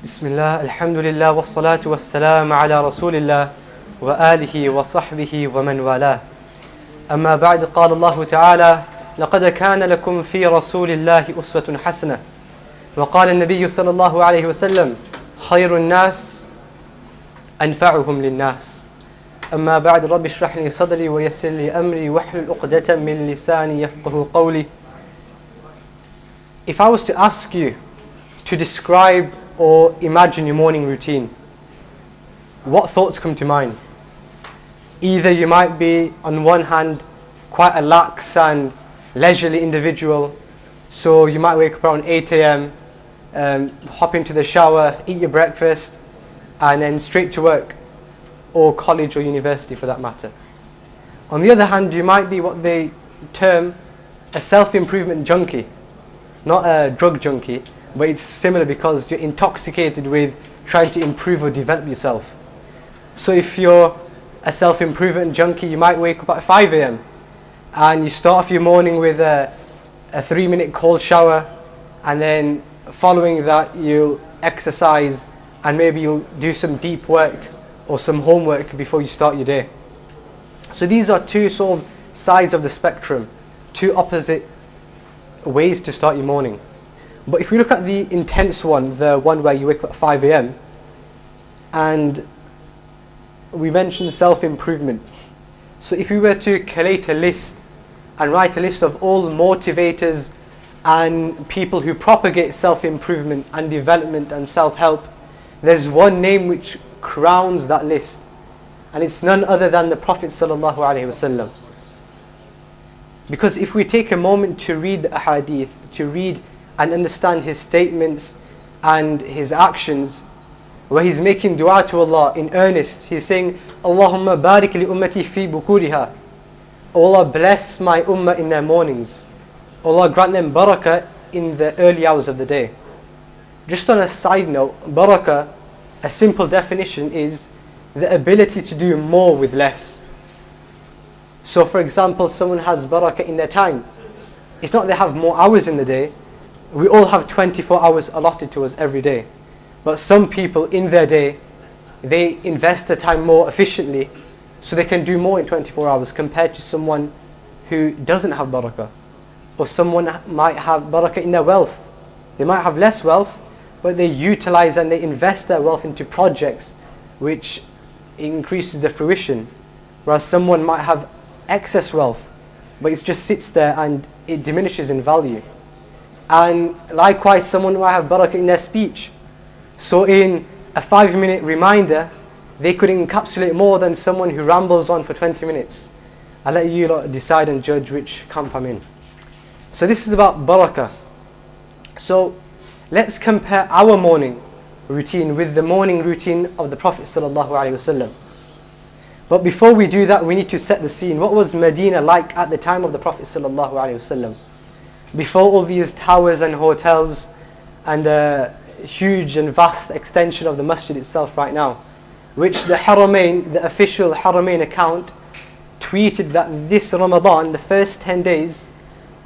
Bismillah, alhamdulillah, wassalatu wassalamu ala rasulillah wa alihi wa sahbihi wa man walah. Amma ba'd, qala Allahu ta'ala, لقد كان لكم في رسول الله أسوة حسنة وقال النبي صلى الله عليه وسلم خير الناس أنفعهم للناس. أما بعد, رب اشرح لي صدري ويسر لي أمري واحلل عقدة من لساني يفقه قولي. If I was to ask you to describe or imagine your morning routine, what thoughts come to mind? Either you might be, on one hand, quite a lax and leisurely individual, so you might wake up around 8 a.m, hop into the shower, eat your breakfast, and then straight to work, or college or university for that matter. On the other hand, you might be what they term a self-improvement junkie. Not a drug junkie, but it's similar because you're intoxicated with trying to improve or develop yourself. So if you're a self-improvement junkie, you might wake up at 5 a.m. and you start off your morning with a 3-minute cold shower, and then following that you'll exercise and maybe you'll do some deep work or some homework before you start your day. So these are two sort of sides of the spectrum, two opposite ways to start your morning. But if we look at the intense one, the one where you wake up at 5 a.m, and we mentioned self-improvement. So if we were to collate a list and write a list of all motivators and people who propagate self-improvement and development and self-help, there's one name which crowns that list, and it's none other than the Prophet sallallahu alaihi wasallam. Because if we take a moment to read the ahadith, to read and understand his statements and his actions, where he's making dua to Allah in earnest, he's saying, Allahumma barik li ummati fi bukuriha. Allah bless my ummah in their mornings. Allah grant them baraka in the early hours of the day. Just on a side note, baraka, a simple definition, is the ability to do more with less. So for example, someone has baraka in their time. It's not they have more hours in the day. We all have 24 hours allotted to us every day. But some people in their day, they invest their time more efficiently, so they can do more in 24 hours compared to someone who doesn't have barakah. Or someone might have barakah in their wealth. They might have less wealth, but they utilize and they invest their wealth into projects which increases the fruition. Whereas someone might have excess wealth, but it just sits there and it diminishes in value. And likewise, someone might have barakah in their speech. So in a 5-minute reminder, they could encapsulate more than someone who rambles on for 20 minutes. I'll let you lot decide and judge which camp I'm in. So this is about barakah. So let's compare our morning routine with the morning routine of the Prophet sallallahu alaihi wasallam. But before we do that, we need to set the scene. What was Medina like at the time of the Prophet sallallahu alaihi wasallam? Before all these towers and hotels and the huge and vast extension of the masjid itself right now, which the Haramain, the official Haramain account, tweeted that this Ramadan, the first 10 days,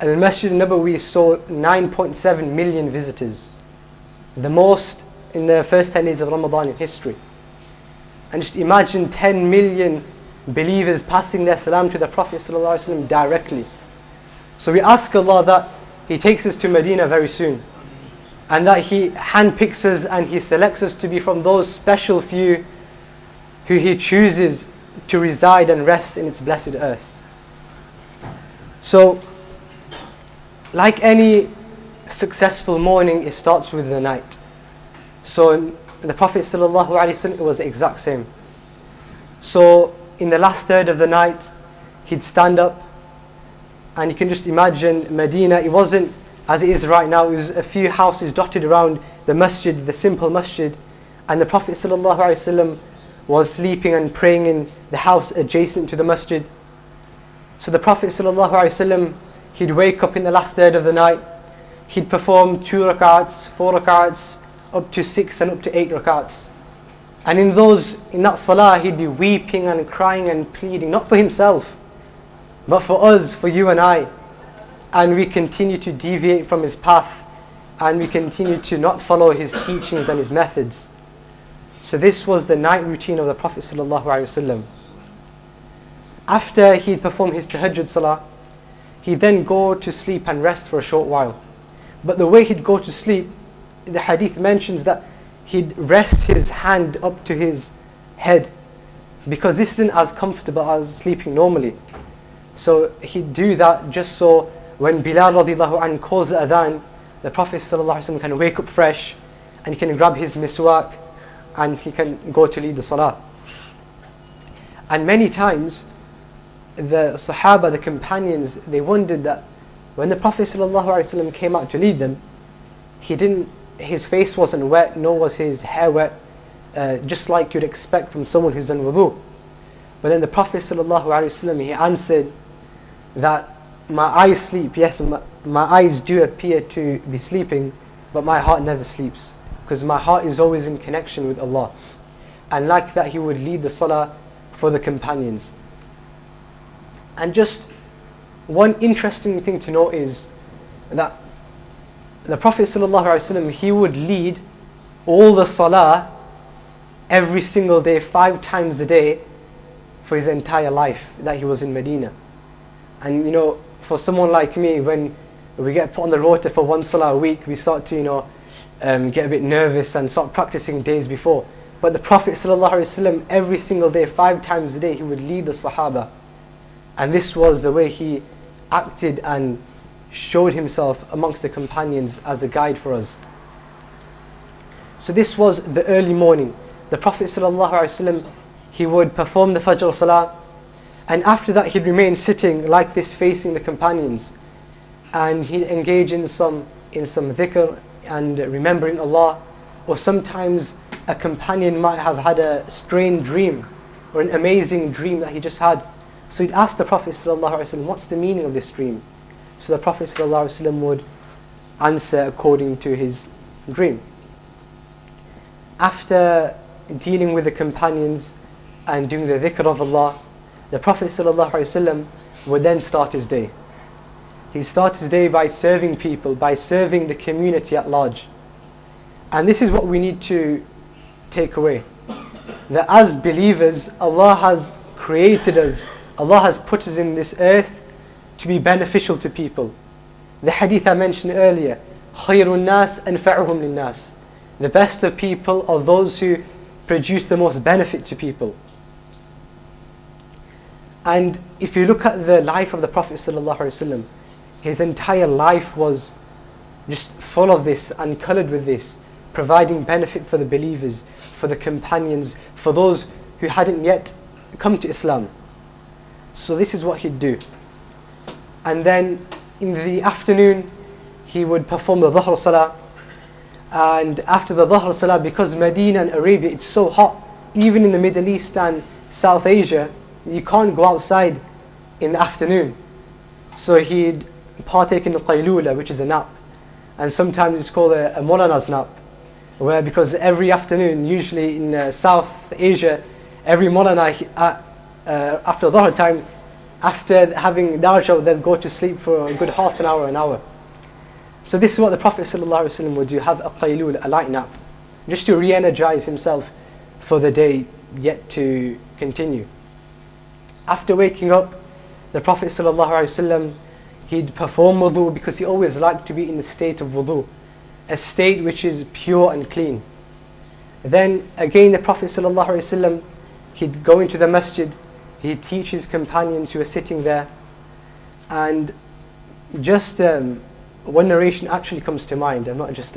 the Masjid Nabawi saw 9.7 million visitors. The most in the first 10 days of Ramadan in history. And just imagine 10 million believers passing their salam to the Prophet ﷺ directly. So we ask Allah that He takes us to Medina very soon, and that He handpicks us and He selects us to be from those special few who He chooses to reside and rest in its blessed earth. So, like any successful morning, it starts with the night. So the Prophet ﷺ, it was the exact same. So in the last third of the night, he'd stand up, and you can just imagine Medina, it wasn't as it is right now. It was a few houses dotted around the masjid, the simple masjid, and the Prophet ﷺ was sleeping and praying in the house adjacent to the masjid. So the Prophet ﷺ, he'd wake up in the last third of the night, he'd perform 2 rak'ats, 4 rak'ats, up to 6 and up to 8 rak'ats. And in that salah, he'd be weeping and crying and pleading, not for himself, but for us, for you and I. And we continue to deviate from his path and we continue to not follow his teachings and his methods. So this was the night routine of the Prophet ﷺ. After he'd perform his tahajjud salah, he'd then go to sleep and rest for a short while. But the way he'd go to sleep, the hadith mentions that he'd rest his hand up to his head, because this isn't as comfortable as sleeping normally. So he'd do that just so when Bilal radiallahu anhu calls the adhan, the Prophet ﷺ can wake up fresh and he can grab his miswak and he can go to lead the salah. And many times the Sahaba, the companions, they wondered that when the Prophet ﷺ came out to lead them, his face wasn't wet, nor was his hair wet, just like you'd expect from someone who's done wudu. But then the Prophet ﷺ, he answered that my eyes sleep, yes, my eyes do appear to be sleeping, but my heart never sleeps, because my heart is always in connection with Allah. And like that, he would lead the salah for the companions. And just one interesting thing to note is that the Prophet ﷺ, he would lead all the salah every single day, 5 times a day, for his entire life that he was in Medina. And you know, for someone like me, when we get put on the rota for 1 salah a week, we start to get a bit nervous and start practicing days before. But the Prophet ﷺ, every single day, 5 times a day, he would lead the Sahaba. And this was the way he acted and showed himself amongst the companions as a guide for us. So this was the early morning. The Prophet ﷺ, he would perform the Fajr Salah, and after that he'd remain sitting like this facing the companions, and he'd engage in some dhikr and remembering Allah. Or sometimes a companion might have had a strange dream or an amazing dream that he just had. So he'd ask the Prophet ﷺ, what's the meaning of this dream? So the Prophet ﷺ would answer according to his dream. After dealing with the companions and doing the dhikr of Allah, the Prophet ﷺ would then start his day. He'd start his day by serving people, by serving the community at large. And this is what we need to take away. That as believers, Allah has created us, Allah has put us in this earth to be beneficial to people. The hadith I mentioned earlier, خَيْرُ النَّاسِ أَنْفَعُهُمْ لِلنَّاسِ. The best of people are those who produce the most benefit to people. And if you look at the life of the Prophet ﷺ, his entire life was just full of this and coloured with this, providing benefit for the believers, for the companions, for those who hadn't yet come to Islam. So this is what he'd do. And then in the afternoon, he would perform the Dhuhr Salah. And after the Dhuhr Salah, because Medina and Arabia, it's so hot, even in the Middle East and South Asia, you can't go outside in the afternoon. So he'd partake in the Qaylula, which is a nap. And sometimes it's called a Molana's nap, where because every afternoon, usually in South Asia, every Molana after Dhuhr time, after having Darsha, they'll go to sleep for a good half an hour. So this is what the Prophet ﷺ would do, have a qaylul, a light nap, just to re-energize himself for the day yet to continue. After waking up, the Prophet ﷺ, he'd perform wudu, because he always liked to be in the state of wudu, a state which is pure and clean. Then again the Prophet ﷺ, he'd go into the masjid, he'd teach his companions who were sitting there. And just one narration actually comes to mind. I'm not just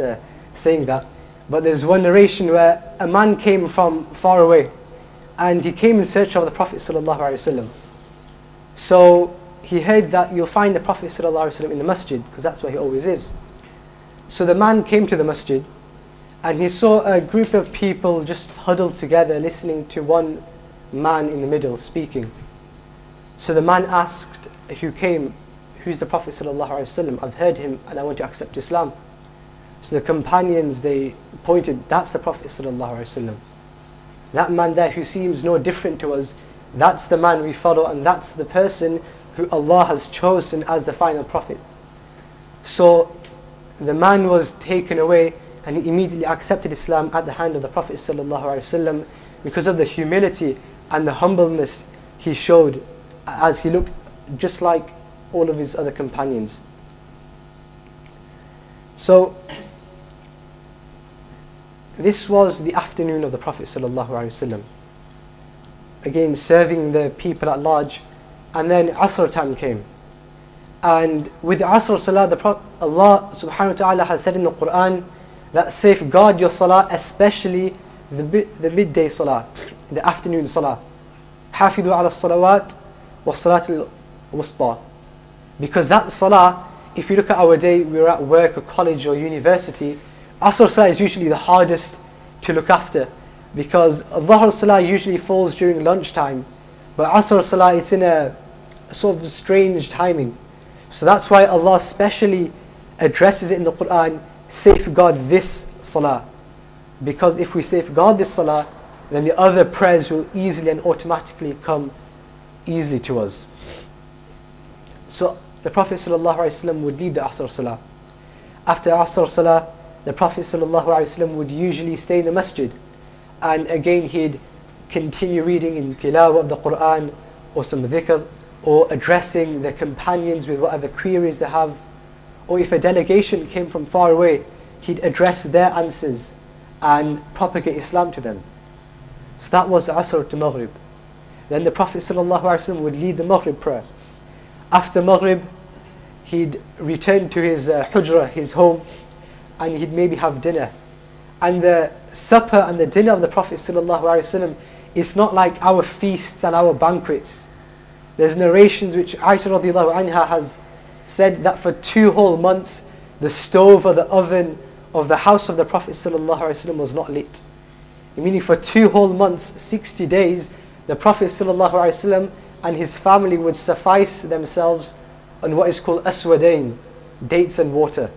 saying that, but there's one narration where a man came from far away and he came in search of the Prophet ﷺ. So he heard that you'll find the Prophet ﷺ in the masjid, because that's where he always is. So the man came to the masjid and he saw a group of people just huddled together listening to one man in the middle speaking. So the man asked who came, who's the Prophet ﷺ? I've heard him and I want to accept Islam. So the companions, they pointed, that's the Prophet ﷺ. That man there who seems no different to us, that's the man we follow, and that's the person who Allah has chosen as the final Prophet. So the man was taken away and he immediately accepted Islam at the hand of the Prophet ﷺ because of the humility and the humbleness he showed, as he looked just like all of his other companions. So this was the afternoon of the Prophet ﷺ, again serving the people at large. And then Asr time came, and with the Asr Salah, Allah subhanahu wa ta'ala has said in the Quran that safeguard your Salah, especially the midday Salah, the afternoon Salah. حافظوا على الصلوات والصلاة الوسطى. Because that Salah, if you look at our day, we're at work or college or university, Asr Salah is usually the hardest to look after, because Dhuhr Salah usually falls during lunchtime, but Asr Salah, it's in a sort of strange timing. So that's why Allah specially addresses it in the Quran, safeguard this Salah. Because if we safeguard this Salah, then the other prayers will easily and automatically come easily to us. So the Prophet ﷺ would lead the Asr Salah. After Asr Salah, the Prophet ﷺ would usually stay in the masjid, and again he'd continue reading in tilawah of the Quran or some dhikr, or addressing the companions with whatever queries they have, or if a delegation came from far away, he'd address their answers and propagate Islam to them. So that was Asr to Maghrib. Then the Prophet ﷺ would lead the Maghrib prayer. After Maghrib, he'd return to his hujrah, his home, and he'd maybe have dinner. And the supper and the dinner of the Prophet ﷺ, it's not like our feasts and our banquets. There's narrations which Aisha radiallahu anha has said that for 2 whole months the stove or the oven of the house of the Prophet ﷺ was not lit. Meaning for 2 whole months, 60 days, the Prophet ﷺ and his family would suffice themselves on what is called aswadain, dates and water.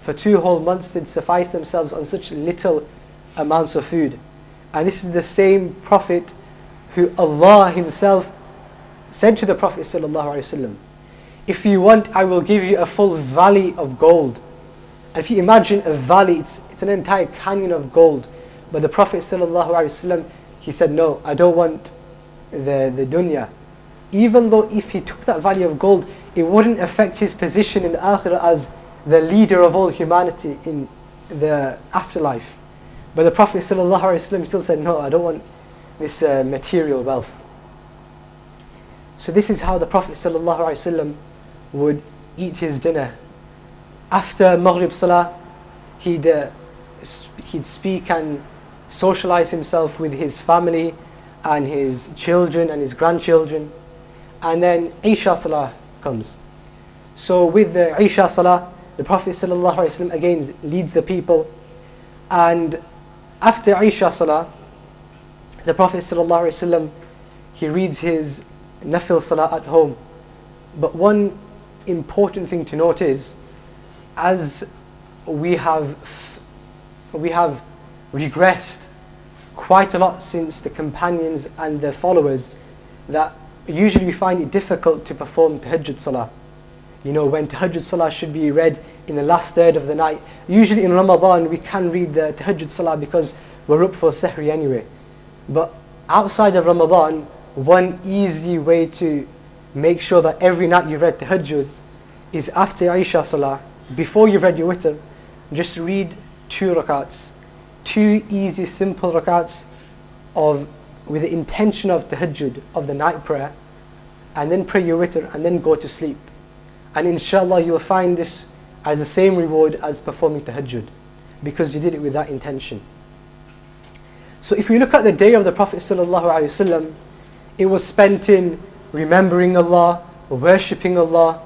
For 2 whole months they'd suffice themselves on such little amounts of food. And this is the same Prophet who Allah himself said to the Prophet ﷺ, if you want, I will give you a full valley of gold. And if you imagine a valley, it's an entire canyon of gold. But the Prophet ﷺ, he said, no, I don't want the dunya. Even though if he took that valley of gold, it wouldn't affect his position in the akhirah as the leader of all humanity in the afterlife. But the Prophet ﷺ still said, no, I don't want this material wealth. So this is how the Prophet ﷺ would eat his dinner. After Maghrib Salah, he'd speak and socialize himself with his family and his children and his grandchildren. And then Isha Salah comes. So with the Isha Salah, the Prophet ﷺ again leads the people. And after Isha Salah, the Prophet ﷺ, he reads his Nafil Salah at home. But one important thing to note is, as we have regressed quite a lot since the companions and their followers, that usually we find it difficult to perform Tahajjud Salah. You know, when Tahajjud Salah should be read in the last third of the night. Usually in Ramadan we can read the Tahajjud Salah because we're up for Sahri anyway. But outside of Ramadan, one easy way to make sure that every night you read Tahajjud is after Isha Salah, before you've read your witr, just read 2 rakats. 2 easy, simple rakats with the intention of Tahajjud, of the night prayer, and then pray your witr and then go to sleep. And inshallah you'll find this as the same reward as performing Tahajjud, because you did it with that intention. So if we look at the day of the Prophet ﷺ, it was spent in remembering Allah, worshipping Allah,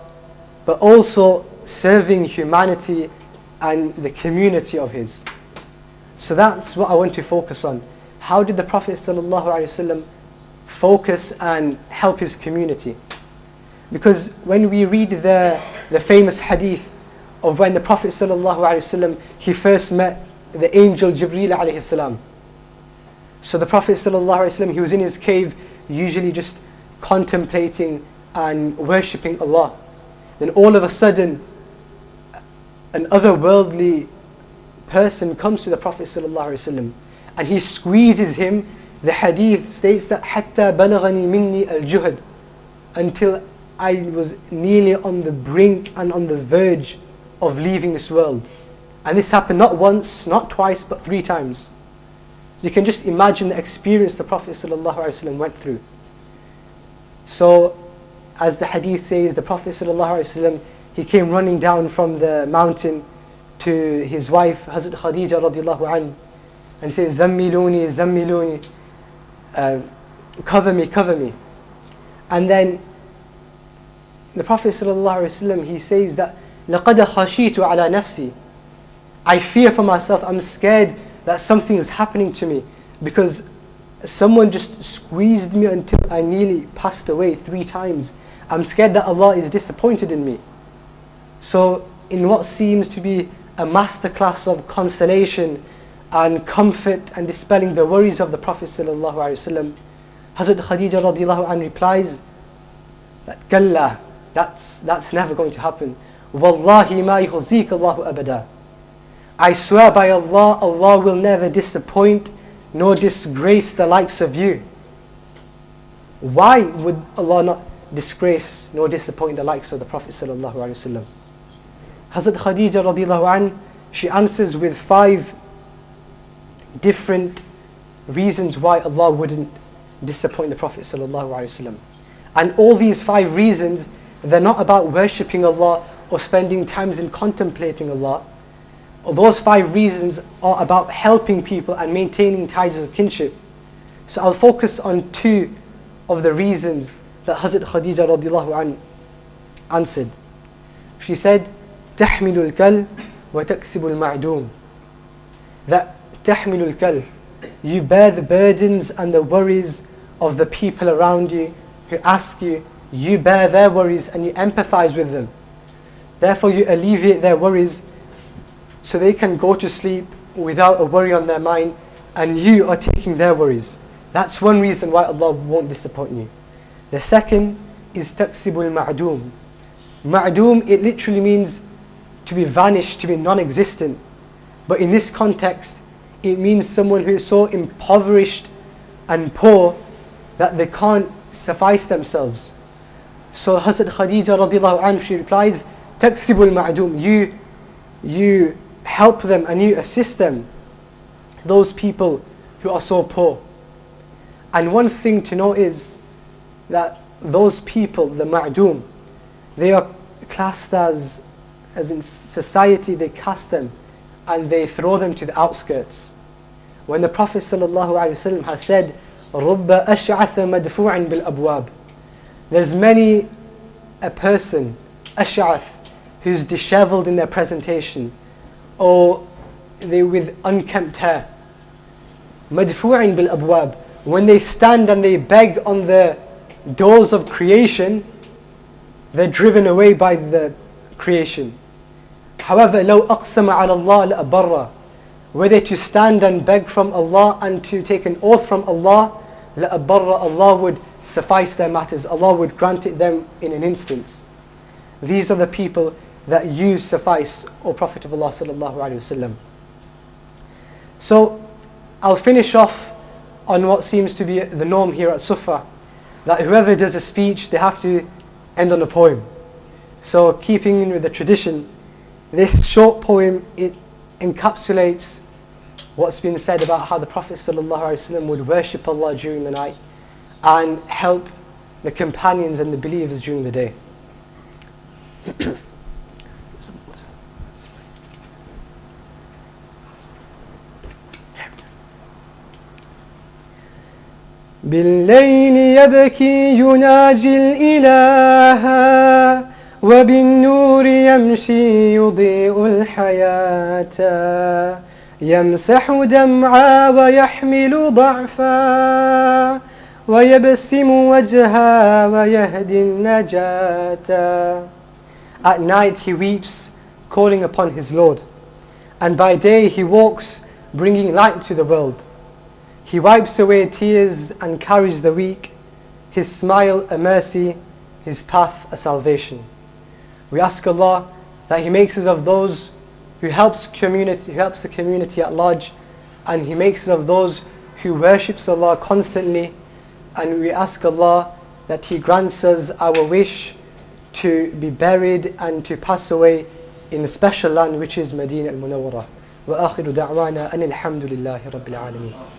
but also serving humanity and the community of his. So that's what I want to focus on. How did the Prophet ﷺ focus and help his community? Because when we read the famous hadith of when the Prophet ﷺ, he first met the angel Jibreel alayhi salam. So the Prophet ﷺ, he was in his cave, usually just contemplating and worshipping Allah. Then all of a sudden, an otherworldly person comes to the Prophet ﷺ and he squeezes him. The hadith states that حَتَّى بَلَغَنِي مِنِّي الْجُهْدِ, until I was nearly on the brink and on the verge of leaving this world. And this happened not once, not twice, but 3 times. So you can just imagine the experience the Prophet ﷺ went through. So, as the hadith says, the Prophet ﷺ, he came running down from the mountain to his wife, Hazrat Khadija radiallahu anha, and he says, "Zammiluni, zammiluni, cover me, cover me." And then the Prophet ﷺ, he says that, لَقَدْ خَشِيتُ عَلَى نَفْسِي, I fear for myself, I'm scared that something is happening to me, because someone just squeezed me until I nearly passed away 3 times. I'm scared that Allah is disappointed in me. So in what seems to be a masterclass of consolation and comfort and dispelling the worries of the Prophet ﷺ, Hazrat Khadija radiallahu anha replies that, Kalla, that's never going to happen. Wallahi ma yukhzika Allahu abada. I swear by Allah, Allah will never disappoint nor disgrace the likes of you. Why would Allah not disgrace nor disappoint the likes of the Prophet sallallahu alaihi wasallam? Hazrat Khadija radiallahu anha, she answers with 5 different reasons why Allah wouldn't disappoint the Prophet sallallahu alaihi wasallam. And all these 5 reasons, they're not about worshipping Allah or spending times in contemplating Allah. Those 5 reasons are about helping people and maintaining ties of kinship. So I'll focus on 2 of the reasons that Hazrat Khadija radiallahu anha answered. She said, تحمل الكل وتكسب المعدوم. That تحمل الكل, you bear the burdens and the worries of the people around you who ask you, you bear their worries and you empathize with them. Therefore you alleviate their worries so they can go to sleep without a worry on their mind, and you are taking their worries. That's one reason why Allah won't disappoint you. The second is taqsibul ma'doom. Ma'doom, it literally means to be vanished, to be non-existent. But in this context, it means someone who is so impoverished and poor that they can't suffice themselves. So Hazrat Khadija radiallahu anha, she replies, taqsibul ma'doom, you help them and you assist them, those people who are so poor. And one thing to know is that those people, the ma'doom, they are classed as in society, they cast them and they throw them to the outskirts. When the Prophet ﷺ has said, رُبَّ أَشْعَثَ مَدْفُوعٍ بِالْأَبْوَابِ, there's many a person, ash'ath, who's disheveled in their presentation, or they with unkempt hair. مَدْفُوعٍ بِالْأَبْوَابِ, when they stand and they beg on the doors of creation, they're driven away by the creation. However, لَوْ أَقْسَمَ عَلَى اللَّهِ لَأَبَرَّ, were they to stand and beg from Allah and to take an oath from Allah, لَأَبَرَّ, Allah would suffice their matters, Allah would grant it them in an instance. These are the people that you suffice, O Prophet of Allah sallallahu alaihi wasallam. So I'll finish off on what seems to be the norm here at Suffah, that whoever does a speech, they have to end on a poem. So keeping in with the tradition, this short poem, it encapsulates what's been said about how the Prophet ﷺ would worship Allah during the night and help the companions and the believers during the day. بالليل يبكي يناجي الإله وبالنور يمشي يضيء الحياة يمسح دمعا ويحمل ضعفا ويبسم وجها ويهدي النجاة. At night he weeps, calling upon his Lord, and by day he walks, bringing light to the world. He wipes away tears and carries the weak, his smile a mercy, his path a salvation. We ask Allah that He makes us of those who helps the community at large, and He makes us of those who worships Allah constantly. And we ask Allah that He grants us our wish to be buried and to pass away in a special land which is Medina al-Munawwarah. وآخر دعوانا أن الحمد لله رب العالمين.